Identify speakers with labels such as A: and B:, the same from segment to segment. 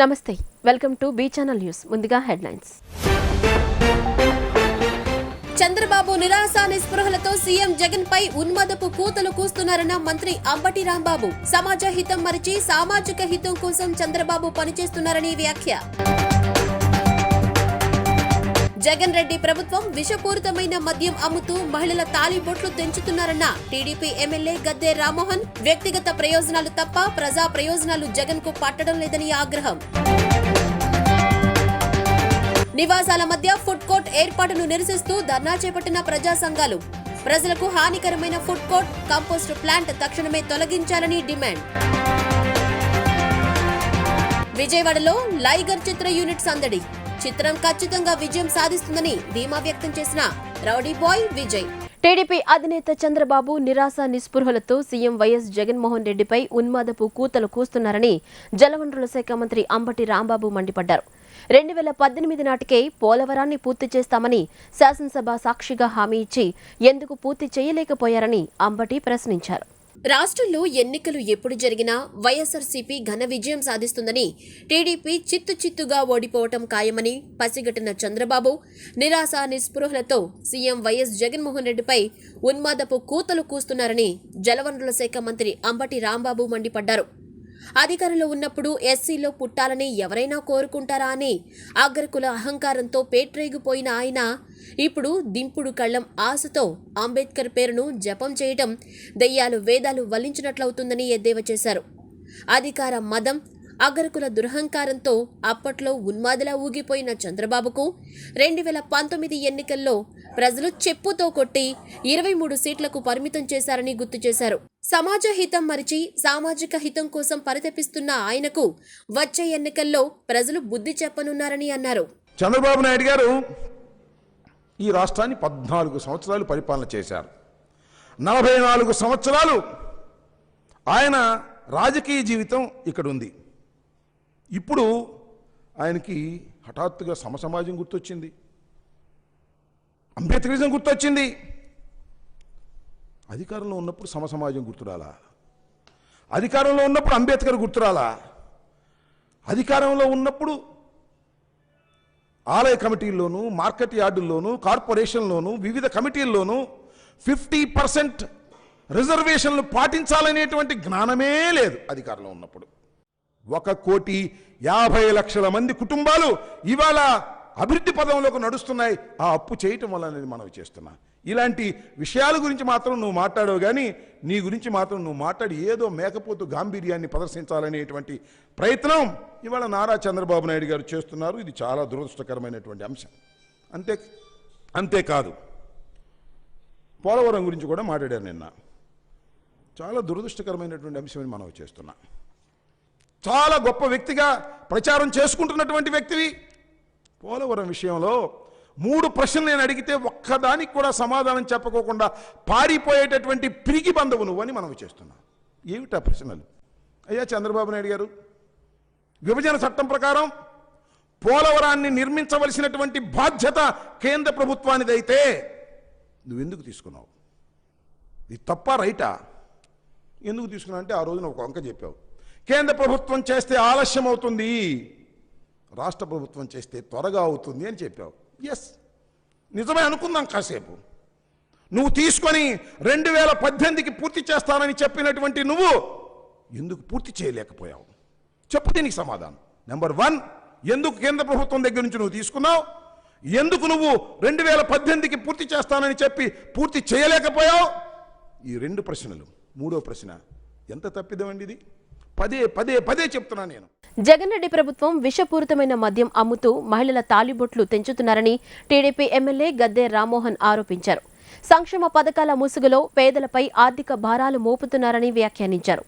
A: నమస్తే, welcome to B channel news. ముందుగా headlines. Chandrababu నిరాశ నిస్పృహలతో సీఎం జగన్ పై ఉన్మాదపు కూతలు కూస్తున్నారన్న మంత్రి అంబటి రాంబాబు. సమాజ హితం మరిచి సామాజిక హితం కోసం చంద్రబాబు పనిచేస్తున్నారని వ్యాఖ్య. జగన్ రెడ్డి ప్రభుత్వం విషపూరితమైన మద్యం అమ్ముతూ మహిళల తాళిబొట్లు తెంచుతున్నారన్న టీడీపీ ఎమ్మెల్యే గద్దె రామ్మోహన్. వ్యక్తిగత ప్రయోజనాలు తప్ప ప్రజా ప్రయోజనాలు జగన్ కు పట్టడం లేదని ఆగ్రహం. నివాసాల మధ్య ఫుడ్ కోర్ట్ ఏర్పాటును నిరసిస్తూ ధర్నా చేపట్టిన ప్రజా సంఘాలు. ప్రజలకు హానికరమైన ఫుడ్ కోర్ట్, కంపోస్ట్ ప్లాంట్ తక్షణమే తొలగించాలని డిమాండ్. విజయవాడలో లైగర్ చిత్ర యూనిట్ సందడి. చిత్రం ఖచ్చితంగా విజయం సాధిస్తుందని ధీమా వ్యక్తం చేసిన రౌడీ బాయ్ విజయ్. టీడీపీ అధినేత చంద్రబాబు నిరాశ నిస్పృహలతో సీఎం వైఎస్ జగన్మోహన్ రెడ్డిపై ఉన్మాదపు కూతలు కూస్తున్నారని జలవనరుల శాఖ మంత్రి అంబటి రాంబాబు మండిపడ్డారు. 2018 నాటికే పోలవరాన్ని పూర్తి చేస్తామని శాసనసభ సాక్షిగా హామీ ఇచ్చి ఎందుకు పూర్తి చేయలేకపోయారని అంబటి ప్రశ్నించారు. రాష్ట్రంలో ఎన్నికలు ఎప్పుడు జరిగినా వైఎస్ఆర్సీపీ ఘన విజయం సాధిస్తుందని, టీడీపీ చిత్తుగా ఓడిపోవటం ఖాయమని పసిగట్టిన చంద్రబాబు నిరాశ నిస్పృహలతో సీఎం వైఎస్ జగన్మోహన్ రెడ్డిపై ఉన్మాదపు కూతలు కూస్తున్నారని జలవనరుల శాఖ మంత్రి అంబటి రాంబాబు మండిపడ్డారు. అధికారంలో ఉన్నప్పుడు ఎస్సీలో పుట్టాలని ఎవరైనా కోరుకుంటారా అని అగ్రకుల అహంకారంతో పేట్రేగిపోయిన ఆయన ఇప్పుడు దింపుడు కళ్లం ఆశతో అంబేద్కర్ పేరును జపం చేయడం దెయ్యాలు వేదాలు వల్లించినట్లవుతుందని ఎద్దేవా చేశారు. అధికార మదం, అగ్రకుల దురహంకారంతో అప్పట్లో ఉన్మాదిలా ఊగిపోయిన చంద్రబాబుకు 2019 ఎన్నికల్లో ప్రజలు చెప్పుతో కొట్టి 23 సీట్లకు పరిమితం చేశారని గుర్తు చేశారు. సమాజ హితం మరిచి సామాజిక హితం కోసం పరితపిస్తున్న ఆయనకు వచ్చే ఎన్నికల్లో ప్రజలు బుద్ధి చెప్పనున్నారని అన్నారు.
B: చంద్రబాబు నాయుడు గారు ఈ రాష్ట్రాన్ని 14 సంవత్సరాలు పరిపాలన చేశారు. 44 సంవత్సరాలు ఆయన రాజకీయ జీవితం ఇక్కడ ఉంది. ఇప్పుడు ఆయనకి హఠాత్తుగా సమసమాజం గుర్తొచ్చింది, అంబేద్కరిజం గుర్తొచ్చింది. అధికారంలో ఉన్నప్పుడు సమసమాజం గుర్తురాలా? అధికారంలో ఉన్నప్పుడు అంబేద్కర్ గుర్తురాలా? అధికారంలో ఉన్నప్పుడు ఆలయ కమిటీల్లోనూ, మార్కెట్ యార్డుల్లోనూ, కార్పొరేషన్లోనూ, వివిధ కమిటీల్లోనూ 50% రిజర్వేషన్లు పాటించాలనేటువంటి జ్ఞానమే లేదు. అధికారంలో ఉన్నప్పుడు 1,50,00,000 మంది కుటుంబాలు ఇవాళ అభివృద్ధి పదంలోకి నడుస్తున్నాయి. ఆ అప్పు చేయటం వల్ల నేను మనవి చేస్తున్నా. ఇలాంటి విషయాల గురించి మాత్రం నువ్వు మాట్లాడవు, కానీ నీ గురించి మాత్రం నువ్వు మాట్లాడి ఏదో మేకపోతు గాంభీర్యాన్ని ప్రదర్శించాలనేటువంటి ప్రయత్నం ఇవాళ నారా చంద్రబాబు నాయుడు గారు చేస్తున్నారు. ఇది చాలా దురదృష్టకరమైనటువంటి అంశం. అంతేకాదు, పోలవరం గురించి కూడా మాట్లాడారు నిన్న. చాలా దురదృష్టకరమైనటువంటి అంశం మనవి చేస్తున్నా. చాలా గొప్ప వ్యక్తిగా ప్రచారం చేసుకుంటున్నటువంటి వ్యక్తివి. పోలవరం విషయంలో 3 ప్రశ్నలు నేను అడిగితే ఒక్కదానికి కూడా సమాధానం చెప్పకోకుండా పారిపోయేటటువంటి పిరికి బంధువు నువ్వని మనవి చేస్తున్నా. ఏమిటా ప్రశ్నలు? అయ్యా చంద్రబాబు నాయుడు గారు, విభజన చట్టం ప్రకారం పోలవరాన్ని నిర్మించవలసినటువంటి బాధ్యత కేంద్ర ప్రభుత్వానిదైతే నువ్వెందుకు తీసుకున్నావు? ఇది తప్ప రైటా? ఎందుకు తీసుకున్నావు అంటే ఆ రోజున ఒక వంక చెప్పావు. కేంద్ర ప్రభుత్వం చేస్తే ఆలస్యం అవుతుంది, రాష్ట్ర ప్రభుత్వం చేస్తే త్వరగా అవుతుంది అని చెప్పావు. ఎస్, నిజమే అనుకుందాం కాసేపు. నువ్వు తీసుకొని 2018కి పూర్తి చేస్తానని చెప్పినటువంటి నువ్వు ఎందుకు పూర్తి చేయలేకపోయావు? చెప్పు దీనికి సమాధానం. నెంబర్ 1, ఎందుకు కేంద్ర ప్రభుత్వం దగ్గర నుంచి నువ్వు తీసుకున్నావు? ఎందుకు నువ్వు 2018కి పూర్తి చేస్తానని చెప్పి పూర్తి చేయలేకపోయావు? ఈ 2 ప్రశ్నలు. 3వ ప్రశ్న, ఎంత తప్పిదమండి ఇది? పదే చెప్తున్నా నేను.
A: జగన్ రెడ్డి ప్రభుత్వం విషపూరితమైన మద్యం అమ్ముతూ మహిళల తాళిబొట్లు తెంచుతున్నారని టీడీపీ ఎమ్మెల్యే గద్దె రామ్మోహన్ ఆరోపించారు. సంక్షేమ పథకాల ముసుగులో పేదలపై ఆర్థిక భారాలు మోపుతున్నారని వ్యాఖ్యానించారు.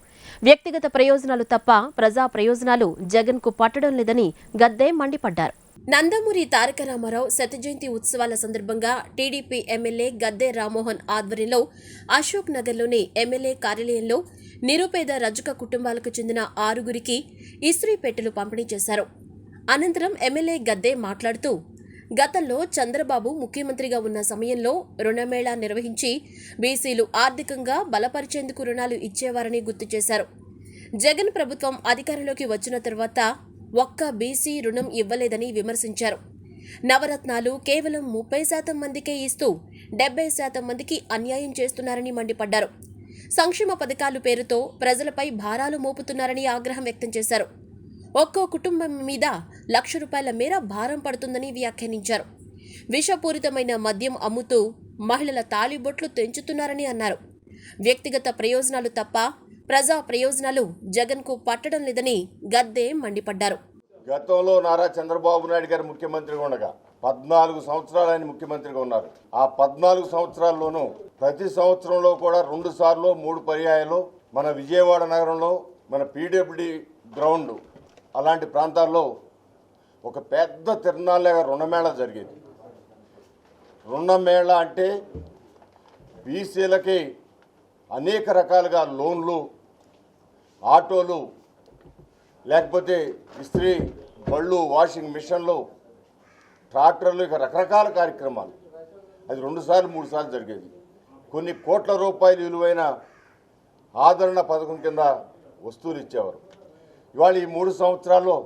A: వ్యక్తిగత ప్రయోజనాలు తప్ప ప్రజా ప్రయోజనాలు జగన్ కు పట్టడం లేదని గద్దె మండిపడ్డారు. నందమూరి తారక రామారావు శత జయంతి ఉత్సవాల సందర్భంగా టీడీపీ ఎమ్మెల్యే గద్దె రామ్మోహన్ ఆధ్వర్యంలో అశోక్ నగర్లోని ఎమ్మెల్యే కార్యాలయంలో నిరుపేద రజక కుటుంబాలకు చెందిన 6గురికి ఇస్త్రీ పెట్టెలు పంపిణీ చేశారు. అనంతరం ఎమ్మెల్యే గద్దె మాట్లాడుతూ, గతంలో చంద్రబాబు ముఖ్యమంత్రిగా ఉన్న సమయంలో రుణమేళా నిర్వహించి బీసీలు ఆర్థికంగా బలపరిచేందుకు రుణాలు ఇచ్చేవారని గుర్తు చేశారు. జగన్ ప్రభుత్వం అధికారంలోకి వచ్చిన తర్వాత ఒక్క బీసీ రుణం ఇవ్వలేదని విమర్శించారు. నవరత్నాలు కేవలం 30% మందికే ఇస్తూ 70% మందికి అన్యాయం చేస్తున్నారని మండిపడ్డారు. సంక్షేమ పథకాలు పేరుతో ప్రజలపై భారాలు మోపుతున్నారని ఆగ్రహం వ్యక్తం చేశారు. ఒక్కో కుటుంబం మీద ₹1,00,000 మేర భారం పడుతుందని వ్యాఖ్యానించారు. విషపూరితమైన మద్యం అమ్ముతూ మహిళల తాళిబొట్లు తెంచుతున్నారని అన్నారు. వ్యక్తిగత ప్రయోజనాలు తప్ప ప్రజా ప్రయోజనాలు జగన్కు పట్టడం లేదని గద్దే మండిపడ్డారు.
C: గతంలో నారా చంద్రబాబు నాయుడు గారు ముఖ్యమంత్రిగా ఉండగా 14 సంవత్సరాలు ఆయన ముఖ్యమంత్రిగా ఉన్నారు. ఆ 14 సంవత్సరాల్లోనూ ప్రతి సంవత్సరంలో కూడా 2 సార్లు 3 పర్యాయాలు మన విజయవాడ నగరంలో మన పీడబ్ల్యూడి గ్రౌండ్ అలాంటి ప్రాంతాల్లో ఒక పెద్ద తిరునాళ్ళగా రుణమేళ జరిగేది. రుణమేళ అంటే బీసీలకి అనేక రకాలుగా లోన్లు, ఆటోలు, లేకపోతే ఇస్త్రీ బళ్ళు, వాషింగ్ మిషన్లు, ట్రాక్టర్లు, ఇక రకరకాల కార్యక్రమాలు. అది 2 సార్లు 3 సార్లు జరిగేది. కొన్ని కోట్ల రూపాయలు విలువైన ఆదరణ పథకం కింద వస్తువులు ఇచ్చేవారు. ఇవాళ ఈ 3 సంవత్సరాల్లో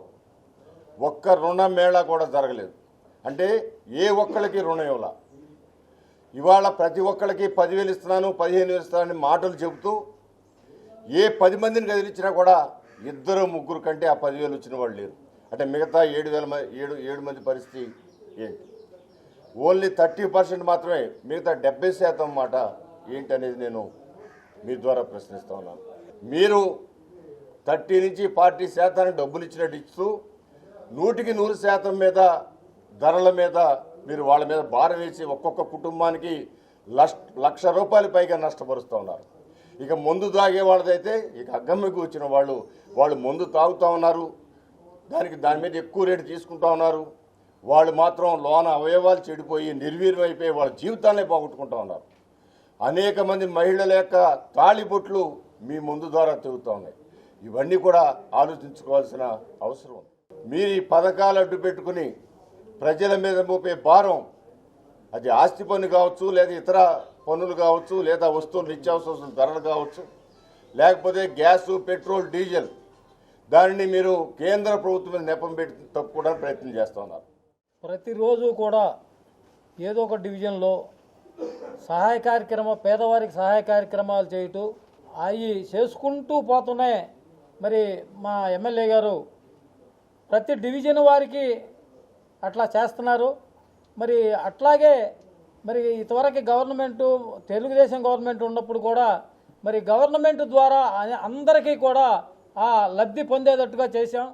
C: ఒక్క రుణ మేళా కూడా జరగలేదు. అంటే ఏ ఒక్కళ్ళకి రుణం ఇవ్వాల. ఇవాళ ప్రతి ఒక్కళ్ళకి 10,000 ఇస్తున్నాను, 15,000 ఇస్తున్నానని మాటలు చెబుతూ ఏ 10 మందిని కదిలించినా కూడా 2-3 కంటే ఆ 10,000 వచ్చిన వాళ్ళు లేరు. అంటే మిగతా 7 మంది పరిస్థితి ఏంటి? ఓన్లీ 30% మాత్రమే, మిగతా 70% మాట ఏంటి అనేది నేను మీ ద్వారా ప్రశ్నిస్తా ఉన్నాను. మీరు 30 నుంచి 40% డబ్బులు ఇచ్చినట్టు ఇస్తూ 100% మీద ధరల మీద మీరు వాళ్ళ మీద భారం వేసి ఒక్కొక్క కుటుంబానికి ₹1,00,000 పైగా నష్టపరుస్తూ ఉన్నారు. ఇక మందు తాగే వాళ్ళదైతే ఇక అగ్గమ్మకి వచ్చిన వాళ్ళు మందు తాగుతూ ఉన్నారు. దాని మీద ఎక్కువ రేటు తీసుకుంటా ఉన్నారు. వాళ్ళు మాత్రం లోన అవయవాలు చెడిపోయి నిర్వీర్యం అయిపోయి వాళ్ళ జీవితాలనే పోగొట్టుకుంటూ ఉన్నారు. అనేక మంది మహిళల యొక్క తాళిబొట్లు మీ ముందు ద్వారా తెగుతూ ఉన్నాయి. ఇవన్నీ కూడా ఆలోచించుకోవాల్సిన అవసరం ఉంది. మీరు ఈ పథకాలు అడ్డు పెట్టుకుని ప్రజల మీద మోపే భారం, అది ఆస్తి పన్ను కావచ్చు, లేదా ఇతర పన్నులు కావచ్చు, లేదా వస్తువులు నిత్యావసర ధరలు కావచ్చు, లేకపోతే గ్యాసు, పెట్రోల్, డీజిల్, దానిని మీరు కేంద్ర ప్రభుత్వం నెపం పెట్టి తప్పుకోవడానికి ప్రయత్నం చేస్తూ ఉన్నారు.
D: ప్రతిరోజు కూడా ఏదో ఒక డివిజన్లో పేదవారికి సహాయ కార్యక్రమాలు చేయటం అవి చేసుకుంటూ పోతున్నాయి. మరి మా ఎమ్మెల్యే గారు ప్రతి డివిజన్ వారికి అట్లా చేస్తున్నారు. మరి అట్లాగే మరి ఇంతవరకు తెలుగుదేశం గవర్నమెంట్ ఉన్నప్పుడు కూడా మరి గవర్నమెంట్ ద్వారా అందరికీ కూడా ఆ లబ్ధి పొందేటట్టుగా చేశాం.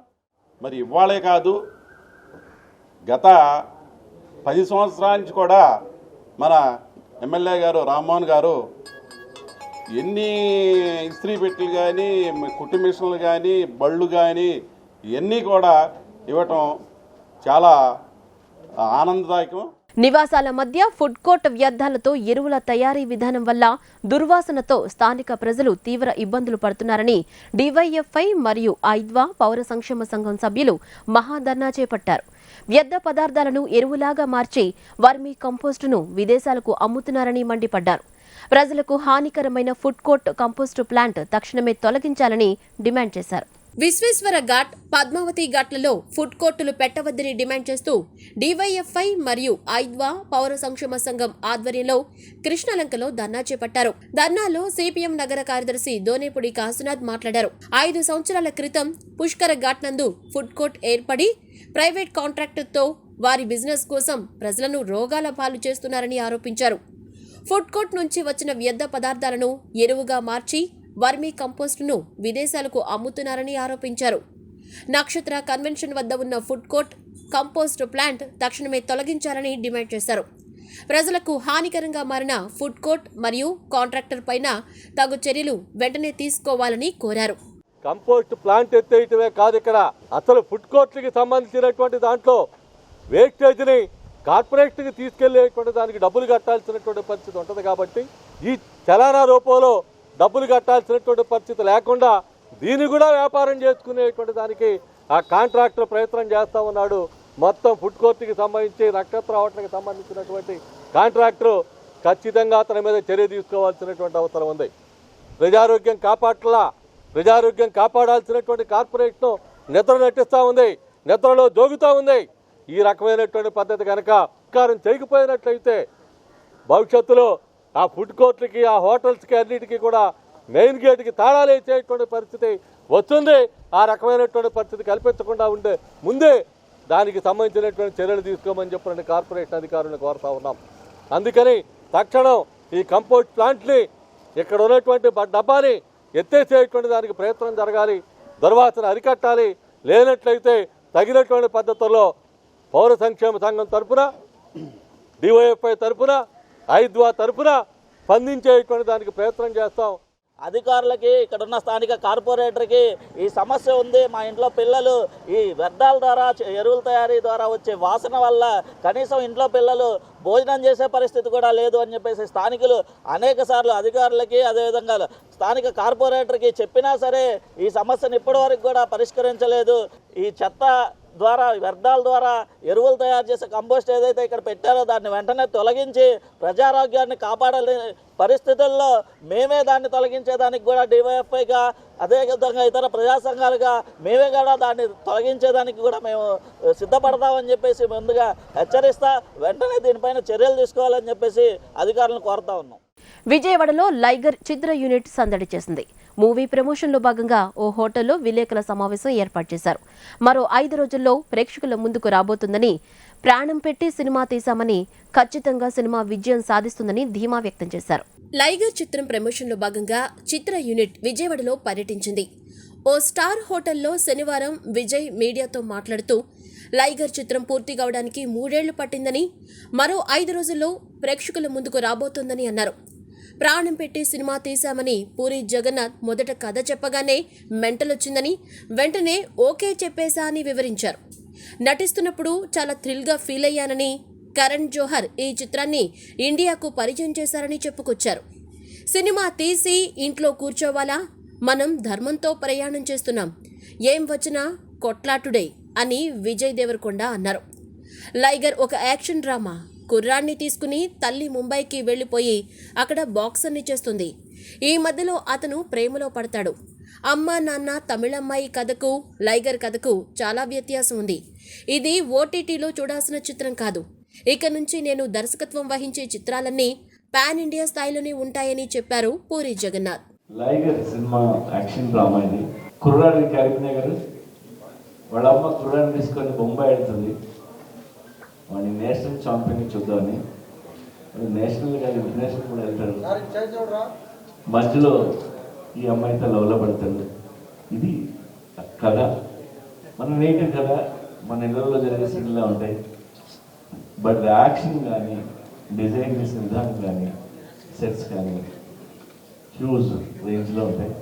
E: మరి ఇవాళే కాదు, గత 10 సంవత్సరాల నుంచి కూడా మన ఎమ్మెల్యే గారు రామ్మోహన్ గారు ఎన్ని ఇస్త్రీ పెట్టెలు కానీ, కుట్టు మిషన్లు కానీ, బళ్ళు కానీ ఇవన్నీ కూడా ఇవ్వటం చాలా ఆనందదాయకం.
A: నివాసాల మధ్య ఫుడ్ కోర్ట్ వ్యర్థాలతో ఎరువుల తయారీ విధానం వల్ల దుర్వాసనతో స్థానిక ప్రజలు తీవ్ర ఇబ్బందులు పడుతున్నారని డివైఎఫ్ఐ మరియు ఐద్వా పౌర సంక్షేమ సంఘం సభ్యులు మహాధర్నా చేపట్టారు. వ్యర్థ పదార్థాలను ఎరువులాగా మార్చి వర్మీ కంపోస్టును విదేశాలకు అమ్ముతున్నారని మండిపడ్డారు. ప్రజలకు హానికరమైన ఫుడ్ కోర్ట్ కంపోస్టు ప్లాంట్ తక్షణమే తొలగించాలని డిమాండ్ చేశారు. విశ్వేశ్వర ఘాట్, పద్మావతి ఘాట్లలో ఫుడ్ కోర్టులు పెట్టవద్దని డిమాండ్ చేస్తూ డివైఎఫ్ఐ మరియు ఐద్వా పౌర సంక్షేమ సంఘం ఆధ్వర్యంలో కృష్ణలంకలో ధర్నా చేపట్టారు. ధర్నాలో సిపిఎం నగర కార్యదర్శి దోనేపూడి కాశీనాథ్ మాట్లాడారు. 5 సంవత్సరాల క్రితం పుష్కర ఘాట్ నందు ఫుడ్ కోర్ట్ ఏర్పడి ప్రైవేట్ కాంట్రాక్టర్తో వారి బిజినెస్ కోసం ప్రజలను రోగాల పాలు చేస్తున్నారని ఆరోపించారు. ఫుడ్ కోర్ట్ నుంచి వచ్చిన వ్యర్థ పదార్థాలను ఎరువుగా మార్చి వర్మీ కంపోస్టును విదేశాలకు అమ్ముతున్నారని ఆరోపించారు. నక్షత్ర కన్వెన్షన్ వద్ద ఉన్న ఫుడ్ కోర్ట్ కంపోస్ట్ ప్లాంట్ తక్షణమే తొలగించాలని డిమాండ్ చేశారు. ప్రజలకు హానికరంగా మారిన ఫుడ్ కోర్ట్ మరియు కాంట్రాక్టర్ పైన తగు చర్యలు వెంటనే తీసుకోవాలని కోరారు.
F: కంపోస్ట్ ప్లాంట్ ఎత్తేయటమే కాదు, ఇక్కడ అసలు ఫుడ్ కోర్ట్కి సంబంధించినటువంటి దాంట్లో వేస్టేజ్ని కార్పొరేట్కి తీసుకెళ్లేటువంటి దానికి డబ్బులు కట్టాల్సినటువంటి పరిస్థితి ఉంటుంది. కాబట్టి ఈ చలానా రూపంలో డబ్బులు కట్టాల్సినటువంటి పరిస్థితి లేకుండా దీన్ని కూడా వ్యాపారం చేసుకునేటువంటి దానికి ఆ కాంట్రాక్టర్ ప్రయత్నం చేస్తూ ఉన్నాడు. మొత్తం ఫుడ్ కోర్టుకి సంబంధించి నక్షత్ర హోటల్కి సంబంధించినటువంటి కాంట్రాక్టర్ ఖచ్చితంగా అతని మీద చర్య తీసుకోవాల్సినటువంటి అవసరం ఉంది. ప్రజారోగ్యం కాపాడాల్సినటువంటి కార్పొరేషన్ నిద్ర నటిస్తూ ఉంది. నిద్రలో జోగుతూ ఉంది. ఈ రకమైనటువంటి పద్ధతి కనుక ఉపకారం చేయకపోయినట్లయితే భవిష్యత్తులో ఆ ఫుడ్ కోర్ట్లకి, ఆ హోటల్స్కి అన్నిటికీ కూడా మెయిన్ గేట్కి తాళాలు వేసేటువంటి పరిస్థితి వస్తుంది. ఆ రకమైనటువంటి పరిస్థితి కల్పించకుండా ఉండే ముందే దానికి సంబంధించినటువంటి చర్యలు తీసుకోమని చెప్పిన కార్పొరేషన్ అధికారులను కోరుతా ఉన్నాం. అందుకని తక్షణం ఈ కంపోస్ట్ ప్లాంట్ని, ఇక్కడ ఉన్నటువంటి డబ్బాని ఎత్తేసేటువంటి దానికి ప్రయత్నం జరగాలి. దుర్వాసన అరికట్టాలి. లేనట్లయితే తగినటువంటి పద్ధతుల్లో పౌర సంక్షేమ సంఘం తరఫున, డివైఎఫ్ఐ తరఫున, ఐద్వా తరఫున స్పందించేటువంటి దానికి ప్రయత్నం చేస్తాం.
G: అధికారులకి, ఇక్కడ ఉన్న స్థానిక కార్పొరేటర్కి ఈ సమస్య ఉంది. మా ఇంట్లో పిల్లలు ఈ వ్యర్థాల ద్వారా, ఎరువుల తయారీ ద్వారా వచ్చే వాసన వల్ల కనీసం ఇంట్లో పిల్లలు భోజనం చేసే పరిస్థితి కూడా లేదు అని చెప్పేసి స్థానికులు అనేక సార్లు అధికారులకి, అదేవిధంగా స్థానిక కార్పొరేటర్కి చెప్పినా సరే ఈ సమస్యను ఇప్పటివరకు కూడా పరిష్కరించలేదు. ఈ చెత్త ద్వారా, వ్యర్థాల ద్వారా ఎరువులు తయారు చేసే కంపోస్ట్ ఏదైతే ఇక్కడ పెట్టారో దాన్ని వెంటనే తొలగించి ప్రజారోగ్యాన్ని కాపాడాలి పరిస్థితుల్లో మేమే దాన్ని తొలగించేదానికి కూడా డివైఎఫ్ఐగా, అదేవిధంగా ఇతర ప్రజా సంఘాలుగా మేమే కూడా దాన్ని తొలగించేదానికి కూడా మేము సిద్ధపడతామని చెప్పేసి ముందుగా హెచ్చరిస్తా వెంటనే దీనిపైన చర్యలు తీసుకోవాలని చెప్పేసి అధికారులను కోరుతా ఉన్నాం.
A: విజయవాడలో లైగర్ చిత్ర యూనిట్ సందడి చేసింది. మూవీ ప్రమోషన్లో భాగంగా ఓ హోటల్లో విలేకరుల సమావేశం ఏర్పాటు చేశారు. మరో 5 రోజుల్లో ప్రేక్షకుల ముందుకు రాబోతుందని, ప్రాణం పెట్టి సినిమా తీశామని, ఖచ్చితంగా సినిమా విజయం సాధిస్తుందని ధీమా వ్యక్తం చేశారు. లైగర్ చిత్రం ప్రమోషన్లో భాగంగా చిత్ర యూనిట్ విజయవాడలో పర్యటించింది. ఓ స్టార్ హోటల్లో శనివారం విజయ్ మీడియాతో మాట్లాడుతూ లైగర్ చిత్రం పూర్తి కావడానికి 3 ఏళ్లు పట్టిందని, మరో 5 రోజుల్లో ప్రేక్షకుల ముందుకు రాబోతోందని అన్నారు. ప్రాణం పెట్టి సినిమా తీశామని పూరి జగన్నాథ్ మొదట కథ చెప్పగానే మెంటలొచ్చిందని, వెంటనే ఓకే చెప్పేశా అని వివరించారు. నటిస్తున్నప్పుడు చాలా థ్రిల్గా ఫీల్ అయ్యానని, కరణ్ జోహర్ ఈ చిత్రాన్ని ఇండియాకు పరిచయం చేశారని చెప్పుకొచ్చారు. సినిమా తీసి ఇంట్లో కూర్చోవాలా, మనం ధర్మంతో ప్రయాణం చేస్తున్నాం, ఏం వచ్చినా కొట్లాటుడే అని విజయ్ దేవరకొండ అన్నారు. లైగర్ ఒక యాక్షన్ డ్రామా. కుర్రాన్ని తీసుకుని తల్లి ముంబైకి వెళ్లిపోయి అక్కడ బాక్సర్ని చేస్తుంది. ఈ మధ్యలో అతను ప్రేమలో పడతాడు. అమ్మ నాన్న తమిళమ్మాయి కథకు లైగర్ కథకు చాలా వ్యత్యాసం ఉంది. ఇది ఓటీటీలో చూడాల్సిన చిత్రం కాదు. ఇక నుంచి నేను దర్శకత్వం వహించే చిత్రాలన్నీ పాన్ ఇండియా స్థాయిలోనే ఉంటాయని చెప్పారు పూరి జగన్నాథ్.
H: లైగర్ సినిమా యాక్షన్ డ్రామా ఇది. కుర్రాడి కరీంనగర్ గారు వాళ్ళ అమ్మ కుర్రాడిని తీసుకొని బొంబాయి వెళ్తుంది. వాడిని నేషనల్ ఛాంపియన్ చూద్దామని. నేషనల్ కానీ ఇంటర్నేషనల్ కూడా వెళ్తాడు. మధ్యలో ఈ అమ్మాయితో లవ్లో పడతాడు. ఇది కథ, మన నేటివ్ కథ, మన ఇళ్ళల్లో జరిగే సీన్లా ఉంటాయి. బట్ యాక్షన్ కానీ, డిజైన్ చేసిన విధానం కానీ, సెట్స్ కానీ హ్యూజ్ రేంజ్లో ఉంటాయి.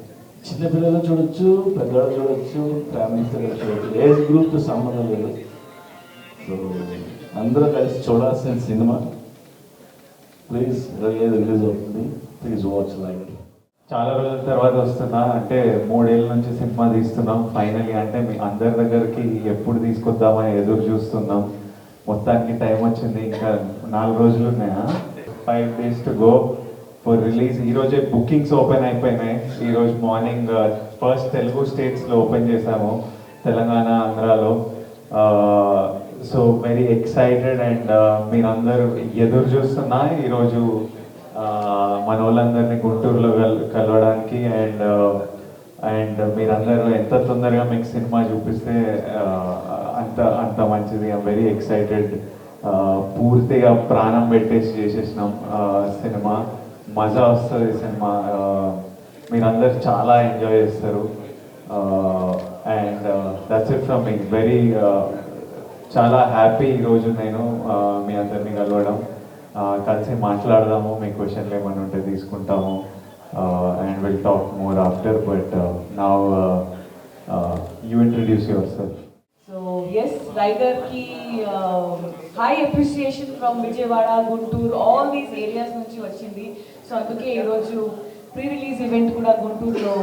H: చిన్నపిల్లలు చూడొచ్చు, పెద్దవాళ్ళు చూడొచ్చు, ఫ్యామిలీతో చూడొచ్చు, ఏజ్ గ్రూప్తో సంబంధం లేదు. సో అందరూ కలిసి చూడాల్సిన సినిమా. ప్లీజ్ రిలీజ్ అవుతుంది, ప్లీజ్ వాచ్ లైగర్.
I: చాలా రోజుల తర్వాత వస్తున్నా, అంటే 3 ఏళ్ళ నుంచి సినిమా తీస్తున్నాం. ఫైనలీ అంటే మీ అందరి దగ్గరికి ఎప్పుడు తీసుకొద్దామని ఎదురు చూస్తున్నాం. మొత్తానికి టైం వచ్చింది. ఇంకా 4 రోజులు ఉన్నాయా, 5 days to go for release. ఈరోజే బుకింగ్స్ ఓపెన్ అయిపోయినాయి. ఈరోజు మార్నింగ్ ఫస్ట్ తెలుగు స్టేట్స్లో ఓపెన్ చేశాము, తెలంగాణ, ఆంధ్రాలో. సో వెరీ ఎక్సైటెడ్ అండ్ మీరందరూ ఎదురు చూస్తున్నా ఈరోజు మన వాళ్ళందరినీ గుంటూరులో కలవడానికి. అండ్ మీరందరూ ఎంత తొందరగా మీకు సినిమా చూపిస్తే అంత మంచిది. I'm very excited. పూర్తిగా ప్రాణం పెట్టేసి చేసేసినాం సినిమా. మజా వస్తుంది సినిమా. మీరందరూ చాలా ఎంజాయ్ చేస్తారు. And that's it from me. Very చాలా హ్యాపీ ఈరోజు నేను మీ అందరినీ కలవడం. కలిసి మాట్లాడదాము, మీ క్వశ్చన్లు ఏమైనా ఉంటే తీసుకుంటాము. And will talk more after. But now you introduce your self.
J: So yes, Liger ki high appreciation from Vijayawada, Guntur, all these areas nunchi vachindi. So anduke ee roju pre-release event kuda Gunturlo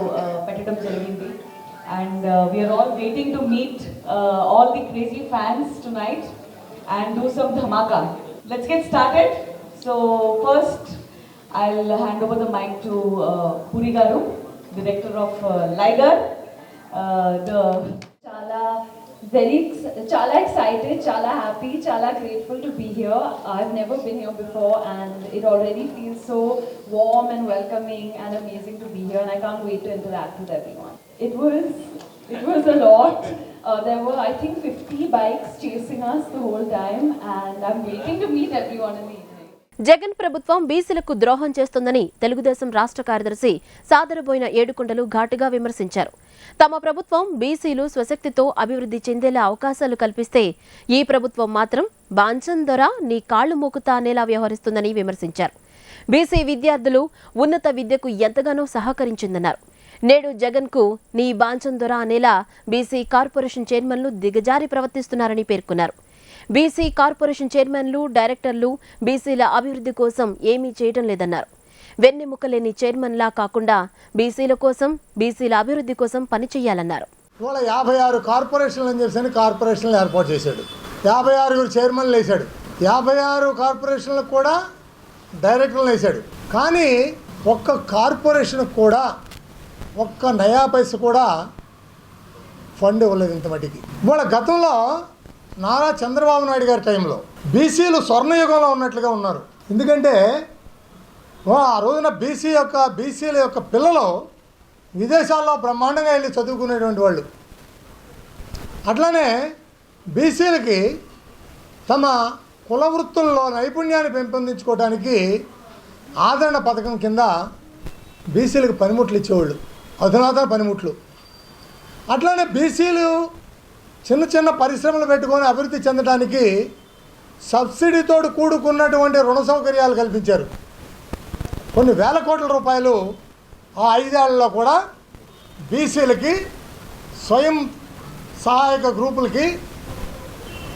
J: pettadam jarigindi. And we are all waiting to meet all the crazy fans tonight and do some dhamaka. Let's get started. So first I'll hand over the mic to Puri Garu, director of Liger. The chala Chala excited, chala happy, chala grateful to be here. I've never been here before and it already feels so warm and welcoming and amazing to be here, and I can't wait to interact with everyone. It was a lot. There were, I think, 50 bikes chasing us the whole time, and I'm waiting to meet everyone in the evening.
A: Jagan ప్రభుత్వం బీసీలకు ద్రోహం చేస్తోందని తెలుగుదేశం రాష్ట్ర కార్యదర్శి సాదరబోయిన ఏడుకొండలు ఘాటుగా విమర్శించారు. తమ ప్రభుత్వం బీసీలు స్వశక్తితో అభివృద్ధి చెందేలా అవకాశాలు కల్పిస్తే ఈ ప్రభుత్వం మాత్రం బాంచన్ దొర నీ కాళ్లు మోకుతా అనేలా వ్యవహరిస్తుందని విమర్శించారు. బీసీ విద్యార్థులు ఉన్నత విద్యకు ఎంతగానో సహకరించిందన్నారు. నేడు జగన్ కు నీ బాంచన్ దొర అనేలా బీసీ కార్పొరేషన్ చైర్మన్లు దిగజారి ప్రవర్తిస్తున్నారని పేర్కొన్నారు. బీసీ కార్పొరేషన్ చైర్మన్లు, డైరెక్టర్లు బీసీల అభివృద్ధి కోసం ఏమీ చేయడం లేదన్నారు. వెన్నెముకలేని చైర్మన్లా కాకుండా బీసీల కోసం, బీసీల అభివృద్ధి కోసం పనిచేయాలన్నారు.
K: ఇవాళ 56 కార్పొరేషన్లు అని చెప్పి కార్పొరేషన్లు ఏర్పాటు చేశాడు. 56 చైర్మన్లు వేశాడు. 56 కార్పొరేషన్లకు కూడా డైరెక్టర్లు వేశాడు. కానీ ఒక్క కార్పొరేషన్కి కూడా ఒక్క నయా పైస కూడా ఫండ్ ఇవ్వలేదు ఇంత మటుకి. ఇవాళ గతంలో నారా చంద్రబాబు నాయుడు గారి టైంలో బీసీలు స్వర్ణయుగంలో ఉన్నట్లుగా ఉన్నారు. ఎందుకంటే ఆ రోజున బీసీల యొక్క పిల్లలు విదేశాల్లో బ్రహ్మాండంగా వెళ్ళి చదువుకునేటువంటి వాళ్ళు. అట్లానే బీసీలకి తమ కుల వృత్తుల్లో నైపుణ్యాన్ని పెంపొందించుకోవడానికి ఆదరణ పథకం కింద బీసీలకు పనిముట్లు ఇచ్చేవాళ్ళు, అధునాతన పనిముట్లు. అట్లానే బీసీలు చిన్న చిన్న పరిశ్రమలు పెట్టుకొని అభివృద్ధి చెందడానికి సబ్సిడీతో కూడుకున్నటువంటి రుణ సౌకర్యాలు కల్పించారు. కొన్ని వేల కోట్ల రూపాయలు ఆ 5 ఏళ్లలో కూడా బీసీలకి, స్వయం సహాయక గ్రూపులకి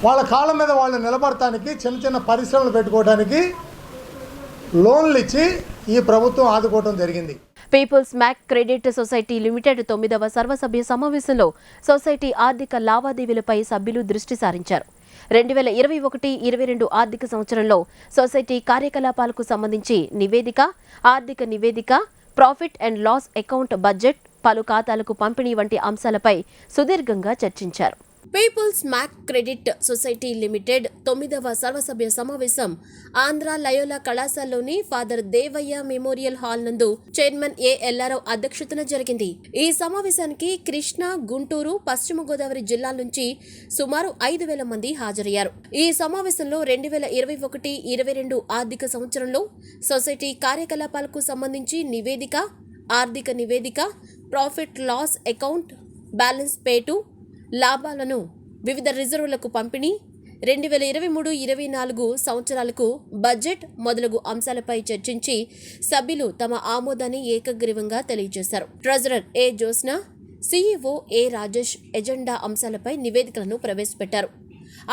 K: వాళ్ళ కాళ్ళ మీద వాళ్ళు నిలబడటానికి, చిన్న చిన్న పరిశ్రమలు పెట్టుకోవడానికి లోన్లు ఇచ్చి ఈ ప్రభుత్వం ఆదుకోవడం జరిగింది.
A: People's MAC credit society limited 9వ సర్వసభ్య సమావేశంలో సొసైటీ ఆర్థిక లావాదేవీలపై సభ్యులు దృష్టి సారించారు. 2021-22 ఆర్థిక సంవత్సరంలో సొసైటీ కార్యకలాపాలకు సంబంధించి నివేదిక, ఆర్థిక నివేదిక, profit and loss account, budget, పలు ఖాతాలకు పంపిణీ వంటి అంశాలపై సుదీర్ఘంగా చర్చించారు. People's MAC credit society limited 9వ సర్వసభ్య సమావేశం ఆంధ్ర లయోలా కళాశాలలోని ఫాదర్ దేవయ్య మెమోరియల్ హాల్ నందు చైర్మన్ ఏ ఎల్లారావు అధ్యక్షతన జరిగింది. ఈ సమావేశానికి కృష్ణా, గుంటూరు, పశ్చిమ గోదావరి జిల్లాల నుంచి సుమారు 5,000 మంది హాజరయ్యారు. ఈ సమావేశంలో 2021-22 ఆర్థిక సంవత్సరంలో సొసైటీ కార్యకలాపాలకు సంబంధించి నివేదిక, ఆర్థిక నివేదిక, ప్రాఫిట్ లాస్ అకౌంట్, బ్యాలెన్స్ పేటు, లాభాలను, వివిధ రిజర్వులకు పంపిణీ, 2023-24 సంవత్సరాలకు బడ్జెట్ మొదలగు అంశాలపై చర్చించి సభ్యులు తమ ఆమోదాన్ని ఏకగ్రీవంగా తెలియజేశారు. ట్రెజరర్ ఏ జోస్నా, సీఈఓ ఏ రాజేష్ ఎజెండా అంశాలపై నివేదికలను ప్రవేశపెట్టారు.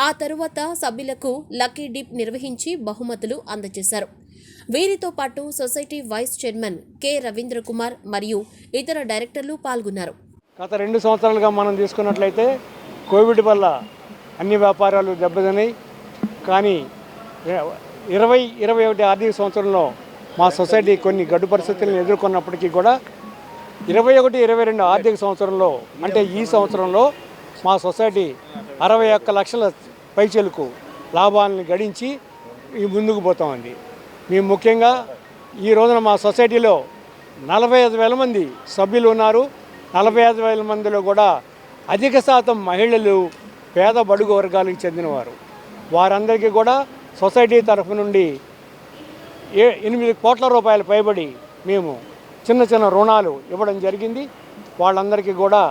A: ఆ తరువాత సభ్యులకు లక్కీ డిప్ నిర్వహించి బహుమతులు అందజేశారు. వీరితో పాటు society vice chairman K Ravindra Kumar మరియు ఇతర డైరెక్టర్లు పాల్గొన్నారు.
L: గత 2 సంవత్సరాలుగా మనం తీసుకున్నట్లయితే కోవిడ్ వల్ల అన్ని వ్యాపారాలు దెబ్బతిన్నాయి. కానీ 2021 ఆర్థిక సంవత్సరంలో మా సొసైటీ కొన్ని గడ్డు పరిస్థితులను ఎదుర్కొన్నప్పటికీ కూడా 21-22 ఆర్థిక సంవత్సరంలో, అంటే ఈ సంవత్సరంలో మా సొసైటీ 61 లక్షల పైచలకు లాభాలను గడించి ముందుకు పోతామండి. మేము ముఖ్యంగా ఈ రోజున మా సొసైటీలో 45,000 మంది సభ్యులు ఉన్నారు. 45,000 మందిలో కూడా అధిక శాతం మహిళలు, పేద బడుగు వర్గాలకు చెందినవారు. వారందరికీ కూడా సొసైటీ తరఫు నుండి 8 కోట్ల రూపాయల పైబడి మేము చిన్న చిన్న రుణాలు ఇవ్వడం జరిగింది. వాళ్ళందరికీ కూడా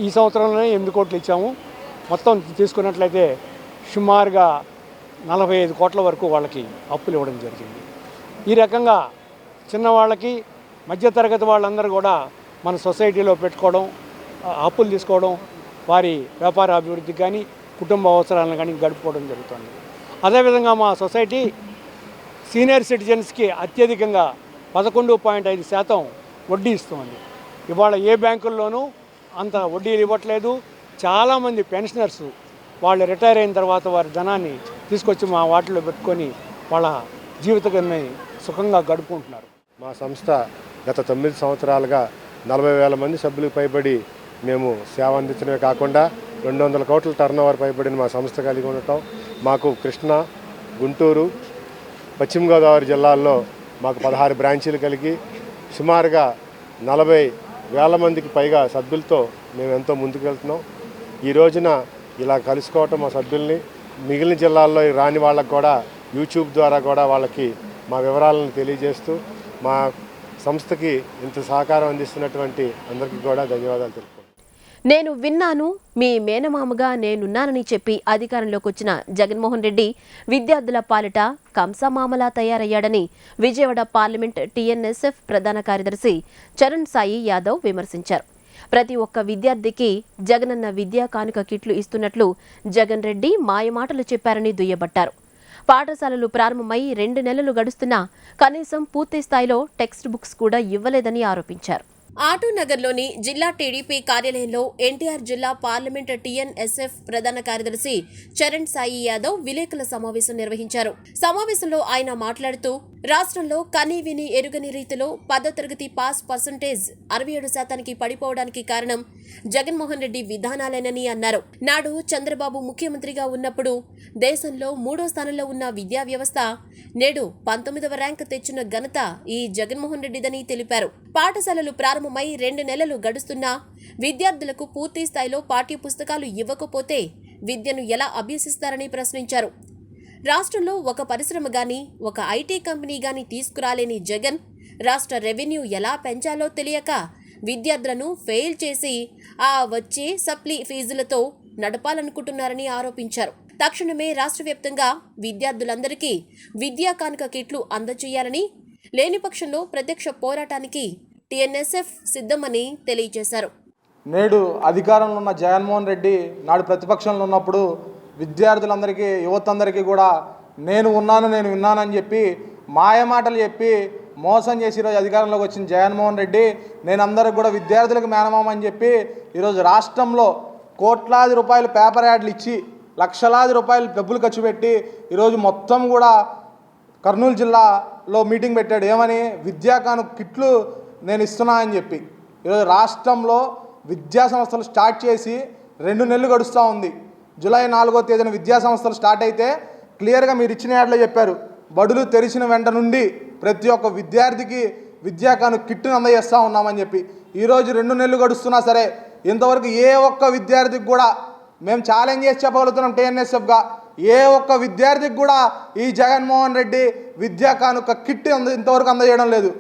L: ఈ సంవత్సరంలోనే 8 కోట్లు ఇచ్చాము. మొత్తం తీసుకున్నట్లయితే సుమారుగా 45 కోట్ల వరకు వాళ్ళకి అప్పులు ఇవ్వడం జరిగింది. ఈ రకంగా చిన్నవాళ్ళకి, మధ్యతరగతి వాళ్ళందరూ కూడా మన సొసైటీలో పెట్టుకోవడం, అప్పులు తీసుకోవడం, వారి వ్యాపార అభివృద్ధికి కానీ కుటుంబ అవసరాలను కానీ గడుపుకోవడం జరుగుతుంది. అదేవిధంగా మా సొసైటీ సీనియర్ సిటిజన్స్కి అత్యధికంగా 11.5% వడ్డీ ఇస్తుంది. ఇవాళ ఏ బ్యాంకుల్లోనూ అంత వడ్డీలు ఇవ్వట్లేదు. చాలామంది పెన్షనర్స్ వాళ్ళు రిటైర్ అయిన తర్వాత వారి ధనాన్ని తీసుకొచ్చి మా వాటిలో పెట్టుకొని వాళ్ళ జీవితాన్ని సుఖంగా గడుపుకుంటున్నారు.
M: మా సంస్థ గత 9 సంవత్సరాలుగా 40,000 మంది సభ్యులకు పైబడి మేము సేవ అందించడమే కాకుండా 200 కోట్ల టర్నోవర్ పైబడిన మా సంస్థ కలిగి ఉండటం, మాకు కృష్ణా, గుంటూరు, పశ్చిమ గోదావరి జిల్లాల్లో మాకు 16 బ్రాంచీలు కలిగి సుమారుగా 40,000 మందికి పైగా సభ్యులతో మేము ఎంతో ముందుకు వెళ్తున్నాం. ఈ రోజున ఇలా కలుసుకోవటం మా సభ్యుల్ని, మిగిలిన జిల్లాల్లో రాని వాళ్ళకు కూడా యూట్యూబ్ ద్వారా కూడా వాళ్ళకి మా వివరాలను తెలియజేస్తూ మా సంస్థకి ఇంత సహకారం అందిస్తున్నటువంటి అందరికీ కూడా ధన్యవాదాలు తెలుపుతున్నాను.
A: నేను విన్నాను, మీ మేనమామగా నేనున్నానని చెప్పి అధికారంలోకి వచ్చిన జగన్మోహన్ రెడ్డి విద్యార్థుల పాలిట కంసమామలా తయారయ్యాడని విజయవాడ పార్లమెంట్ టీఎన్ఎస్ఎఫ్ ప్రధాన కార్యదర్శి చరణ్ సాయి యాదవ్ విమర్శించారు. ప్రతి ఒక్క విద్యార్థికి జగనన్న విద్యా కానుక కిట్లు ఇస్తున్నట్లు జగన్ రెడ్డి మాయమాటలు చెప్పారని దుయ్యబట్టారు. పాఠశాలలు ప్రారంభమై 2 నెలలు గడుస్తున్నా కనీసం పూర్తి స్థాయిలో టెక్స్ట్ బుక్స్ కూడా ఇవ్వలేదని ఆరోపించారు. ఆటోనగర్లోని జిల్లా టీడీపీ కార్యాలయంలో ఎన్టీఆర్ జిల్లా పార్లమెంట్ టీఎన్ఎస్ఎఫ్ ప్రధాన కార్యదర్శి చరణ్ సాయి యాదవ్ విలేకరుల సమావేశం నిర్వహించారు. సమావేశంలో ఆయన మాట్లాడుతూ రాష్ట్రంలో కనీవిని ఎరుగని రీతిలో 10వ తరగతి పాస్ పర్సంటేజ్ 67% పడిపోవడానికి కారణం జగన్మోహన్ రెడ్డి విధానాలేనని అన్నారు. నాడు చంద్రబాబు ముఖ్యమంత్రిగా ఉన్నప్పుడు దేశంలో 3వ స్థానంలో ఉన్న విద్యా వ్యవస్థ నేడు 19వ ర్యాంక్ తెచ్చిన ఘనత ఈ జగన్మోహన్ రెడ్డిదని తెలిపారు. పాఠశాలలు ప్రారంభమై 2 నెలలు గడుస్తున్నా విద్యార్థులకు పూర్తి స్థాయిలో పాఠ్య పుస్తకాలు ఇవ్వకపోతే విద్యను ఎలా అభ్యసిస్తారని ప్రశ్నించారు. రాష్ట్రంలో ఒక పరిశ్రమ గాని, ఒక ఐటీ కంపెనీ గాని తీసుకురాలేని జగన్ రాష్ట్ర రెవెన్యూ ఎలా పెంచాలో తెలియక విద్యార్థులను ఫెయిల్ చేసి ఆ వచ్చే సప్లీ ఫీజులతో నడపాలనుకుంటున్నారని ఆరోపించారు. తక్షణమే రాష్ట్ర వ్యాప్తంగా విద్యార్థులందరికీ విద్యా కానుక కిట్లు అందజేయాలని, లేని పక్షంలో ప్రత్యక్ష పోరాటానికి టీఎన్ఎస్ఎఫ్ సిద్ధమని తెలియజేశారు.
N: నేడు అధికారంలో ఉన్న జగన్మోహన్ రెడ్డి నాడు ప్రతిపక్షంలో ఉన్నప్పుడు విద్యార్థులందరికీ, యువతందరికీ కూడా నేను ఉన్నాను, నేను విన్నానని చెప్పి మాయమాటలు చెప్పి మోసం చేసి ఈరోజు అధికారంలోకి వచ్చిన జగన్మోహన్ రెడ్డి నేను అందరికి కూడా విద్యార్థులకు మేనమామని చెప్పి ఈరోజు రాష్ట్రంలో కోట్లాది రూపాయలు పేపర్ యాడ్లు ఇచ్చి లక్షలాది రూపాయలు డబ్బులు ఖర్చు పెట్టి ఈరోజు మొత్తం కూడా కర్నూలు జిల్లాలో మీటింగ్ పెట్టాడు. ఏమని? విద్యా కానుక కిట్లు నేను ఇస్తున్నా అని చెప్పి. ఈరోజు రాష్ట్రంలో విద్యా సంస్థలు స్టార్ట్ చేసి 2 నెలలు గడుస్తూ ఉంది. జూలై 4వ తేదీన విద్యా సంస్థలు స్టార్ట్ అయితే క్లియర్గా మీరు ఇచ్చిన యాడ్లో చెప్పారు, బడులు తెరిచిన వెంట నుండి ప్రతి ఒక్క విద్యార్థికి విద్యా కానుక కిట్టును అందజేస్తూ ఉన్నామని చెప్పి. ఈరోజు 2 నెలలు గడుస్తున్నా సరే ఇంతవరకు ఏ ఒక్క విద్యార్థికి కూడా, మేము ఛాలెంజ్ చేసి చెప్పగలుగుతున్నాం టీఎన్ఎస్ఎఫ్గా, ఏ ఒక్క విద్యార్థికి కూడా ఈ జగన్మోహన్ రెడ్డి విద్యా కానుక కిట్ ఇంతవరకు అందజేయడం లేదు.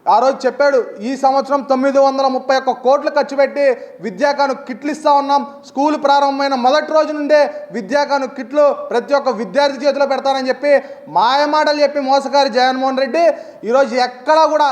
N: ఆ రోజు చెప్పాడు, ఈ సంవత్సరం 931 కోట్లు ఖర్చు పెట్టి విద్యా కానుక కిట్లు ఇస్తూ ఉన్నాం, స్కూల్ ప్రారంభమైన మొదటి రోజు నుండే విద్యా కానుక కిట్లు ప్రతి ఒక్క విద్యార్థి చేతిలో పెడతానని చెప్పి మాయమాటలు చెప్పి మోసగారి జగన్మోహన్ రెడ్డి ఈరోజు ఎక్కడా కూడా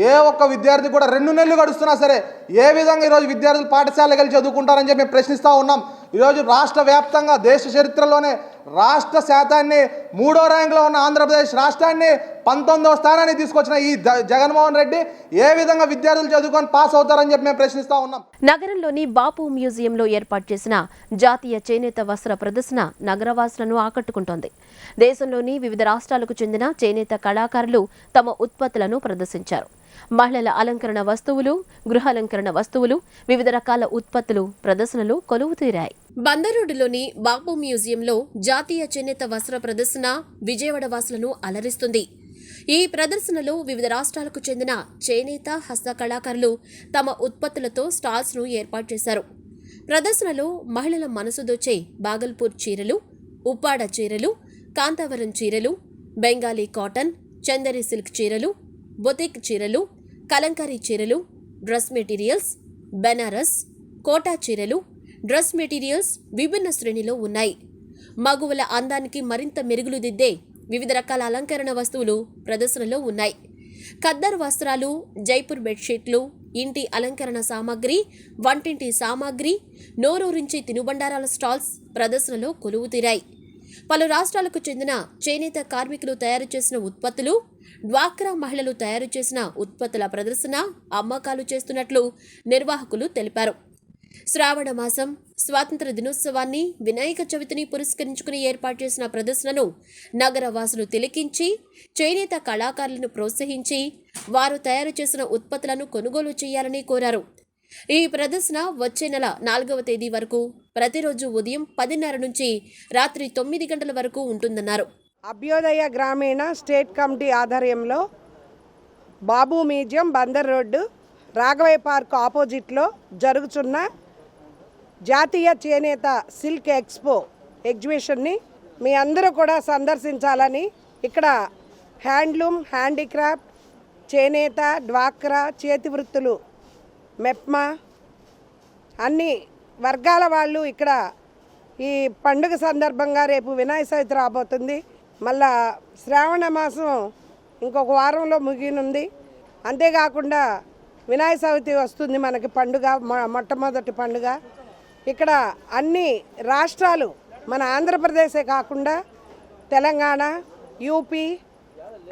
N: ఏ ఒక్క విద్యార్థి కూడా 2 నెలలు గడుస్తున్నా సరే ఏ విధంగా ఈరోజు విద్యార్థులు పాఠశాలకు వెళ్ళి చదువుకుంటారని చెప్పి మేము ప్రశ్నిస్తూ ఉన్నాం. ఈరోజు రాష్ట్ర వ్యాప్తంగా దేశ చరిత్రలోనే రాష్ట్ర శాతాన్ని 3వ ర్యాంకులో ఉన్న ఆంధ్రప్రదేశ్ రాష్ట్రాన్ని 19వ స్థానాన్ని తీసుకొచ్చిన ఈ జగన్మోహన్ రెడ్డి ఏ విధంగా విద్యార్థులు చదువుకొని పాస్ అవుతారని చెప్పి మేము ప్రశ్నిస్తూ ఉన్నాం.
A: నగరంలోని బాపు మ్యూజియంలో ఏర్పాటు చేసిన జాతీయ చేనేత వస్త్ర ప్రదర్శన నగరవాసులను ఆకట్టుకుంటోంది. దేశంలోని వివిధ రాష్ట్రాలకు చెందిన చేనేత కళాకారులు తమ ఉత్పత్తులను ప్రదర్శించారు. మహిళల అలంకరణ వస్తువులు, గృహాలంకరణ వస్తువులు, వివిధ రకాల ఉత్పత్తులు ప్రదర్శనలు కొలువు తీరాయి. బందరోడ్డులోని బాపు మ్యూజియంలో జాతీయ చేనేత వస్త్ర ప్రదర్శన విజయవాడ వాసులను అలరిస్తుంది. ఈ ప్రదర్శనలో వివిధ రాష్ట్రాలకు చెందిన చేనేత హస్త కళాకారులు తమ ఉత్పత్తులతో స్టాల్స్ ను ఏర్పాటు చేశారు. ప్రదర్శనలో మహిళల మనసు దోచే బాగల్పూర్ చీరలు, ఉప్పాడ చీరలు, కాంతావరం చీరలు, బెంగాలీ కాటన్, చందరి సిల్క్ చీరలు, బొతిక్ చీరలు, కలంకారీ చీరలు, డ్రెస్ మెటీరియల్స్, బెనారస్, కోటా చీరలు, డ్రెస్ మెటీరియల్స్ విభిన్న శ్రేణిలో ఉన్నాయి. మగువల అందానికి మరింత మెరుగులు దిద్దే వివిధ రకాల అలంకరణ వస్తువులు ప్రదర్శనలో ఉన్నాయి. ఖద్దర్ వస్త్రాలు, జైపూర్ బెడ్షీట్లు, ఇంటి అలంకరణ సామాగ్రి, వంటింటి సామాగ్రి, నోరూరించి తినుబండారాల స్టాల్స్ ప్రదర్శనలో కొలువు తీరాయి. పలు రాష్ట్రాలకు చెందిన చేనేత కార్మికులు తయారు చేసిన ఉత్పత్తులు, డ్వాక్రా మహిళలు తయారు చేసిన ఉత్పత్తుల ప్రదర్శన, అమ్మకాలు చేస్తున్నట్లు నిర్వాహకులు తెలిపారు. శ్రావణ మాసం, స్వాతంత్ర దినోత్సవాన్ని, వినాయక చవితిని పురస్కరించుకుని ఏర్పాటు చేసిన ప్రదర్శనను నగరవాసులు తిలకించి చేనేత కళాకారులను ప్రోత్సహించి వారు తయారు చేసిన ఉత్పత్తులను కొనుగోలు చేయాలని కోరారు. ఈ ప్రదర్శన వచ్చే నెల 4వ తేదీ వరకు ప్రతిరోజు ఉదయం 10:30 నుంచి రాత్రి 9 గంటల వరకు ఉంటుందన్నారు.
O: అభ్యోదయ గ్రామీణ స్టేట్ కమిటీ ఆధ్వర్యంలో Babu museum Bandar road Raghavaiah park ఆపోజిట్లో జరుగుతున్న జాతీయ చేనేత సిల్క్ ఎక్స్పో ఎగ్జిబిషన్ని మీ అందరూ కూడా సందర్శించాలని, ఇక్కడ హ్యాండ్లూమ్, హ్యాండీక్రాఫ్ట్, చేనేత, డ్వాక్రా, చేతి వృత్తులు, మెప్మా అన్ని వర్గాల వాళ్ళు ఇక్కడ ఈ పండుగ సందర్భంగా రేపు వినాయక చవితి రాబోతుంది. మళ్ళా శ్రావణ మాసం ఇంకొక వారంలో ముగినుంది. అంతేకాకుండా వినాయక చవితి వస్తుంది మనకి పండుగ, మొట్టమొదటి పండుగ. ఇక్కడ అన్ని రాష్ట్రాలు, మన ఆంధ్రప్రదేశే కాకుండా Telangana, UP,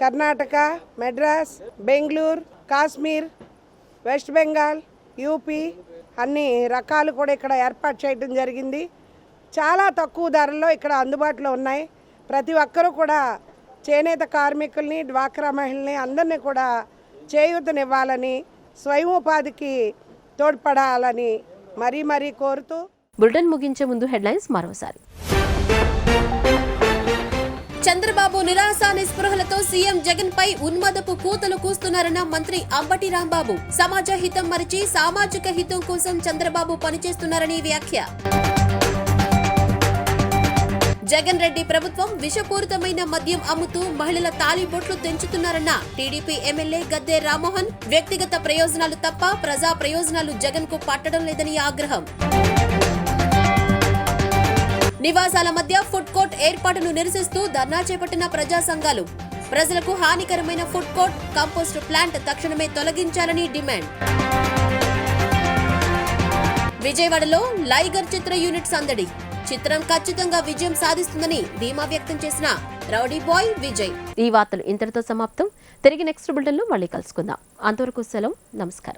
O: Karnataka, Madras, Bengaluru, Kashmir, west Bengal, UP అన్ని రకాలు కూడా ఇక్కడ ఏర్పాటు చేయడం జరిగింది. చాలా తక్కువ ధరల్లో ఇక్కడ అందుబాటులో ఉన్నాయి. ప్రతి ఒక్కరూ కూడా చేనేత కార్మికుల్ని, డ్వాక్రా మహిళల్ని అందరినీ కూడా చేయూతనివ్వాలని, స్వయం ఉపాధికి తోడ్పడాలని మరీ కోరుతూ
A: బులెటిన్ ముగించే ముందు హెడ్లైన్స్ మరోసారి. చంద్రబాబు నిరాశ నిస్పృహలతో సీఎం జగన్ పై ఉన్మాదపు కూతలు కూస్తున్నారన్న మంత్రి అంబటి రాంబాబు. సమాజ హితం మరిచి సామాజిక హితం కోసం చంద్రబాబు పనిచేస్తున్నారని వ్యాఖ్య. జగన్ రెడ్డి ప్రభుత్వం విషపూరితమైన మద్యం అమ్ముతూ మహిళల తాలిబొట్లు తెంచుతున్నారన్న టీడీపీ ఎమ్మెల్యే గద్దె రామ్మోహన్. వ్యక్తిగత ప్రయోజనాలు తప్ప ప్రజా ప్రయోజనాలు జగన్ కు పట్టడం లేదని ఆగ్రహం. నివాసాల మధ్య ఫుడ్ కోర్ట్ ఏర్పాటును నిరసిస్తూ ధర్నా చేపట్టిన ప్రజా సంఘాలు. ప్రజలకు హానికరమైన ఫుడ్ కోర్ట్, కంపోస్ట్ ప్లాంట్ తక్షణమే తొలగించాలని డిమాండ్. విజయవాడలో లైగర్ చిత్ర యూనిట్ సందడి. చిత్రం ఖచ్చితంగా విజయం సాధిస్తుందని ధీమా వ్యక్తం చేసిన రౌడీ బాయ్ విజయ్. ఈ వార్తలు ఇంతటితో సమాప్తం. తిరిగి నెక్స్ట్ బులెటిన్లో మళ్ళీ కలుసుకుందాం. అంతవరకు సెలవు. నమస్కారం.